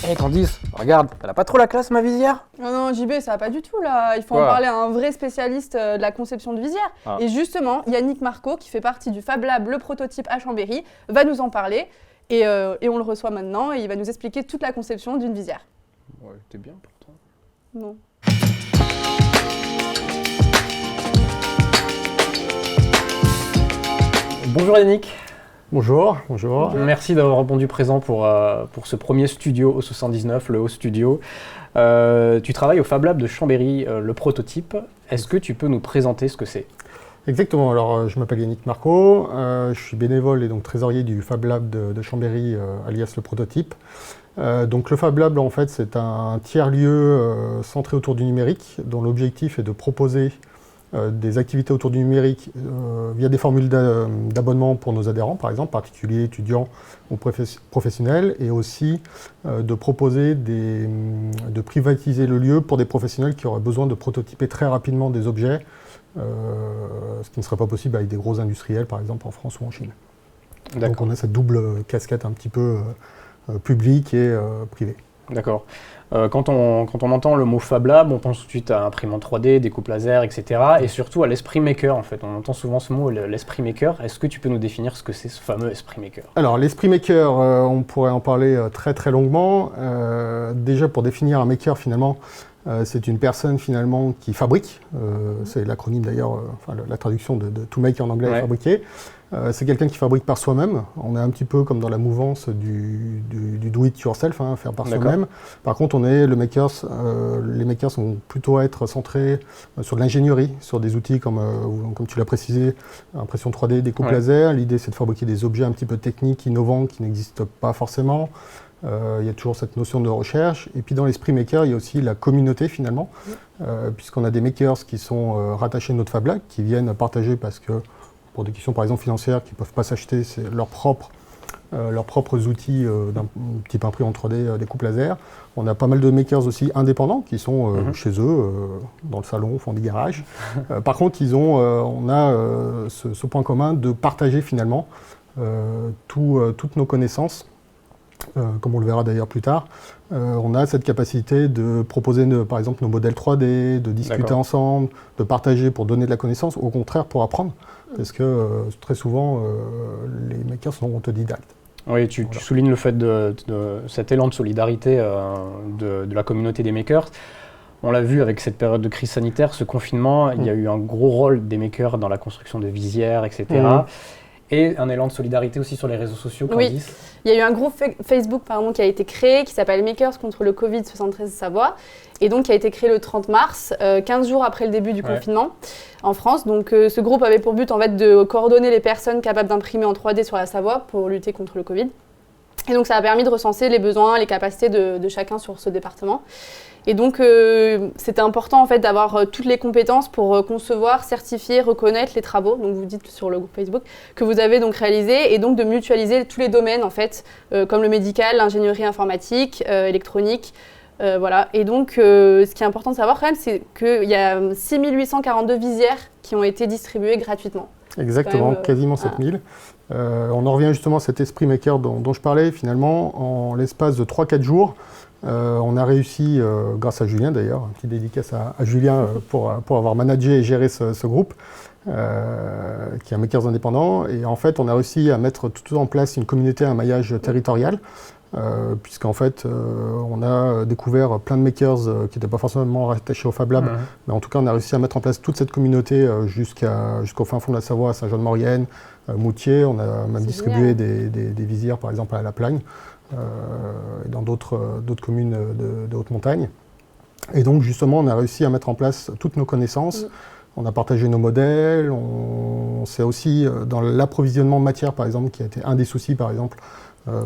Hey Candice, regarde, elle a pas trop la classe ma visière? Non, non, JB, ça va pas du tout là. Il faut Quoi? en parler à un vrai spécialiste de la conception de visière. Ah. Et justement, Yannick Marco, qui fait partie du Fab Lab, le prototype à Chambéry, va nous en parler. Et on le reçoit maintenant et il va nous expliquer toute la conception d'une visière. Ouais, t'es bien pourtant. Non. Bonjour Yannick. Bonjour, bonjour. Merci d'avoir répondu présent pour ce premier studio au 79, le Haut Studio. Tu travailles au Fab Lab de Chambéry, le prototype. Est-ce que tu peux nous présenter ce que c'est? Exactement, alors je m'appelle Yannick Marco, je suis bénévole et donc trésorier du Fab Lab de Chambéry, alias le prototype. Donc le Fab Lab, en fait, c'est un tiers-lieu centré autour du numérique, dont l'objectif est de proposer des activités autour du numérique via des formules d'abonnement pour nos adhérents, par exemple, particuliers, étudiants ou professionnels, et aussi de proposer de privatiser le lieu pour des professionnels qui auraient besoin de prototyper très rapidement des objets, ce qui ne serait pas possible avec des gros industriels, par exemple en France ou en Chine. Donc on a cette double casquette un petit peu publique et privée. D'accord. Quand on entend le mot Fab Lab, on pense tout de suite à imprimante 3D, découpe laser, etc. Et surtout à l'esprit maker, en fait. On entend souvent ce mot, l'esprit maker. Est-ce que tu peux nous définir ce que c'est ce fameux esprit maker? Alors l'esprit maker, on pourrait en parler très très longuement. Déjà pour définir un maker finalement, c'est une personne finalement qui fabrique. C'est l'acronyme d'ailleurs, la traduction de to make en anglais, fabriquer. C'est quelqu'un qui fabrique par soi-même. On est un petit peu comme dans la mouvance du do it yourself, faire par soi-même. Par contre, les makers vont plutôt être centrés sur de l'ingénierie, sur des outils comme tu l'as précisé, impression 3D, découpe laser. L'idée, c'est de fabriquer des objets un petit peu techniques, innovants, qui n'existent pas forcément. Il y a toujours cette notion de recherche. Et puis dans l'esprit maker, il y a aussi la communauté finalement, puisqu'on a des makers qui sont rattachés à notre Fab Lab, qui viennent partager parce que pour des questions par exemple financières, qui ne peuvent pas s'acheter leurs propres outils d'un type imprimante 3D, découpe laser. On a pas mal de makers aussi indépendants qui sont chez eux, dans le salon, au fond des garages. Par contre, on a ce point commun de partager finalement toutes nos connaissances. Comme on le verra d'ailleurs plus tard, on a cette capacité de proposer par exemple nos modèles 3D, de discuter ensemble, de partager pour donner de la connaissance, au contraire pour apprendre, parce que très souvent les makers sont autodidactes. Oui, tu soulignes le fait de cet élan de solidarité de la communauté des makers. On l'a vu avec cette période de crise sanitaire, ce confinement, il y a eu un gros rôle des makers dans la construction de visières, etc. Et un élan de solidarité aussi sur les réseaux sociaux, Candice. Oui, il y a eu un groupe Facebook qui a été créé, qui s'appelle Makers contre le Covid 73 Savoie, et donc qui a été créé le 30 mars, 15 jours après le début du confinement en France. Donc ce groupe avait pour but en fait de coordonner les personnes capables d'imprimer en 3D sur la Savoie pour lutter contre le Covid. Et donc ça a permis de recenser les besoins, les capacités de chacun sur ce département. Et donc c'était important en fait d'avoir toutes les compétences pour concevoir, certifier, reconnaître les travaux. Donc vous dites sur le groupe Facebook que vous avez donc réalisé, et donc de mutualiser tous les domaines en fait, comme le médical, l'ingénierie informatique, électronique. Voilà. Et donc ce qui est important de savoir quand même, c'est qu'il y a 6842 visières qui ont été distribuées gratuitement. Exactement, quasiment 7000. On en revient justement à cet esprit maker dont je parlais. Finalement, en l'espace de 3-4 jours, on a réussi, grâce à Julien d'ailleurs, un petit dédicace à Julien pour avoir managé et géré ce groupe, qui est un makers indépendant. Et en fait, on a réussi à mettre tout en place une communauté, un maillage territorial, puisqu'en fait, on a découvert plein de makers qui n'étaient pas forcément rattachés au Fab Lab, mais en tout cas, on a réussi à mettre en place toute cette communauté jusqu'au fin fond de la Savoie, à Saint-Jean-de-Maurienne, Moutier. On a même distribué des visières, par exemple, à La Plagne. Et dans d'autres communes de haute montagne. Et donc justement, on a réussi à mettre en place toutes nos connaissances, on a partagé nos modèles, c'est aussi dans l'approvisionnement de matière, par exemple, qui a été un des soucis, par exemple,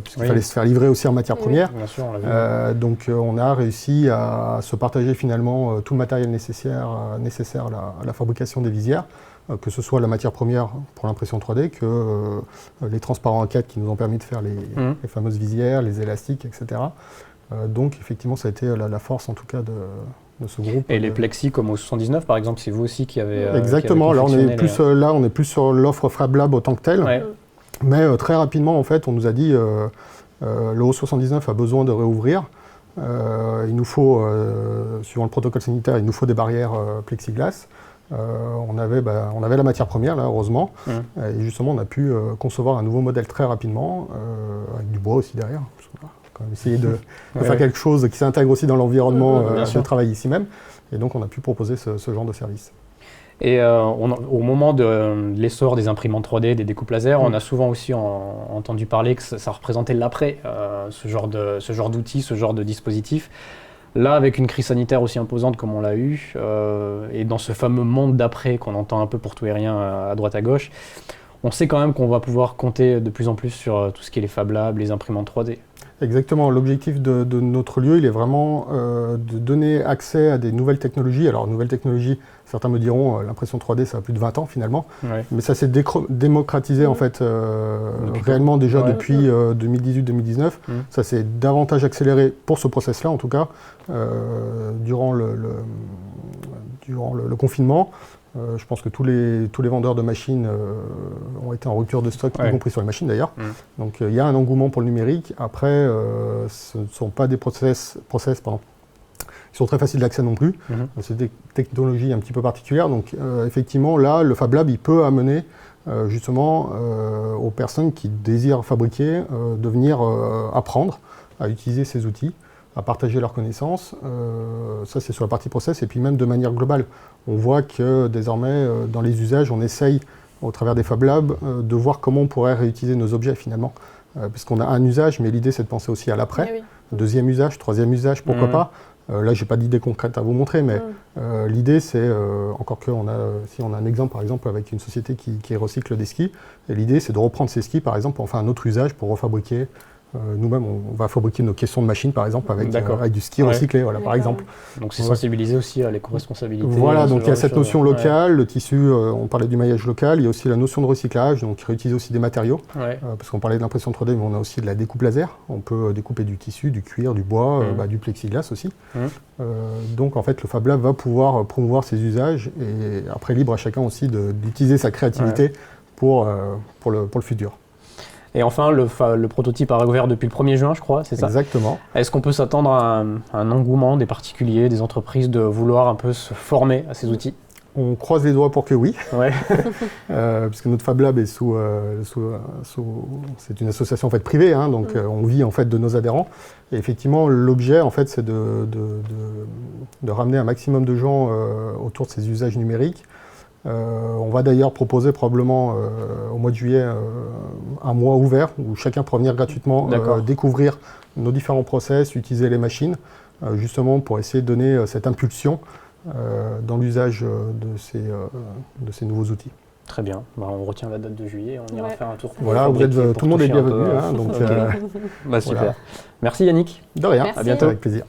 puisqu'il fallait se faire livrer aussi en matière première. Bien sûr, on l'a vu. Donc on a réussi à se partager finalement tout le matériel nécessaire à la fabrication des visières, que ce soit la matière première pour l'impression 3D, que les transparents A4 qui nous ont permis de faire les fameuses visières, les élastiques, etc. Donc effectivement, ça a été la force en tout cas de ce groupe. Et les plexis comme au 79 par exemple, c'est vous aussi qui avez exactement, là on est plus sur l'offre Fab Lab autant que telle. Mais très rapidement en fait, on nous a dit le Haut 79 a besoin de réouvrir. Il nous faut, suivant le protocole sanitaire, il nous faut des barrières plexiglas. On avait la matière première, là, heureusement. Et justement, on a pu concevoir un nouveau modèle très rapidement, avec du bois aussi derrière. Parce qu'on a quand même essayé de faire quelque chose qui s'intègre aussi dans l'environnement de travail ici même. Et donc, on a pu proposer ce genre de service. Et au moment de l'essor des imprimantes 3D, des découpes laser, on a souvent aussi entendu parler que ça représentait l'après, ce genre d'outils, ce genre de dispositif. Là, avec une crise sanitaire aussi imposante comme on l'a eu, et dans ce fameux monde d'après qu'on entend un peu pour tout et rien à droite à gauche, on sait quand même qu'on va pouvoir compter de plus en plus sur tout ce qui est les Fab Labs, les imprimantes 3D. Exactement. L'objectif de notre lieu, il est vraiment de donner accès à des nouvelles technologies. Alors, nouvelles technologies, certains me diront, l'impression 3D, ça a plus de 20 ans finalement. Ouais. Mais ça s'est démocratisé en fait réellement déjà depuis 2018-2019. Ça s'est davantage accéléré pour ce process-là, en tout cas, durant le confinement. Je pense que tous les vendeurs de machines ont été en rupture de stock, y compris sur les machines d'ailleurs. Donc il y a un engouement pour le numérique. Après, ce ne sont pas des process qui sont très faciles d'accès non plus. C'est des technologies un petit peu particulières. Donc effectivement, là, le Fab Lab, il peut amener justement aux personnes qui désirent fabriquer de venir apprendre à utiliser ces outils, à partager leurs connaissances. Ça, c'est sur la partie process. Et puis même de manière globale, on voit que désormais, dans les usages, on essaye, au travers des Fab Labs, de voir comment on pourrait réutiliser nos objets finalement. Puisqu'on a un usage, mais l'idée, c'est de penser aussi à l'après. Deuxième usage, troisième usage, pourquoi pas. Là, je n'ai pas d'idée concrète à vous montrer, mais l'idée, c'est, encore que si on a un exemple, par exemple, avec une société qui recycle des skis, et l'idée, c'est de reprendre ces skis, par exemple, pour en faire un autre usage, pour refabriquer. Nous-mêmes, on va fabriquer nos caissons de machines, par exemple, avec du ski recyclé, voilà, par exemple. Donc c'est sensibiliser aussi à l'éco-responsabilité. Voilà, donc il y a cette notion locale, le tissu, on parlait du maillage local, il y a aussi la notion de recyclage, donc réutiliser aussi des matériaux, parce qu'on parlait de l'impression 3D, mais on a aussi de la découpe laser. On peut découper du tissu, du cuir, du bois, du plexiglas aussi. Donc en fait, le Fab Lab va pouvoir promouvoir ses usages, et après, libre à chacun aussi d'utiliser sa créativité pour le futur. Et enfin, le prototype a réouvert depuis le 1er juin, je crois, c'est ça? Exactement. Est-ce qu'on peut s'attendre à un engouement des particuliers, des entreprises de vouloir un peu se former à ces outils? On croise les doigts pour que oui, puisque notre Fab Lab est c'est une association en fait privée, hein, donc on vit en fait de nos adhérents. Et effectivement, l'objet en fait, c'est de ramener un maximum de gens autour de ces usages numériques. On va d'ailleurs proposer probablement au mois de juillet un mois ouvert où chacun pourra venir gratuitement découvrir nos différents process, utiliser les machines, justement pour essayer de donner cette impulsion dans l'usage de ces nouveaux outils. Très bien, on retient la date de juillet, on ira faire un tour. Voilà, tout le monde est bienvenu. Hein, donc, super. Voilà. Merci Yannick. De rien, Merci. à bientôt. Avec plaisir.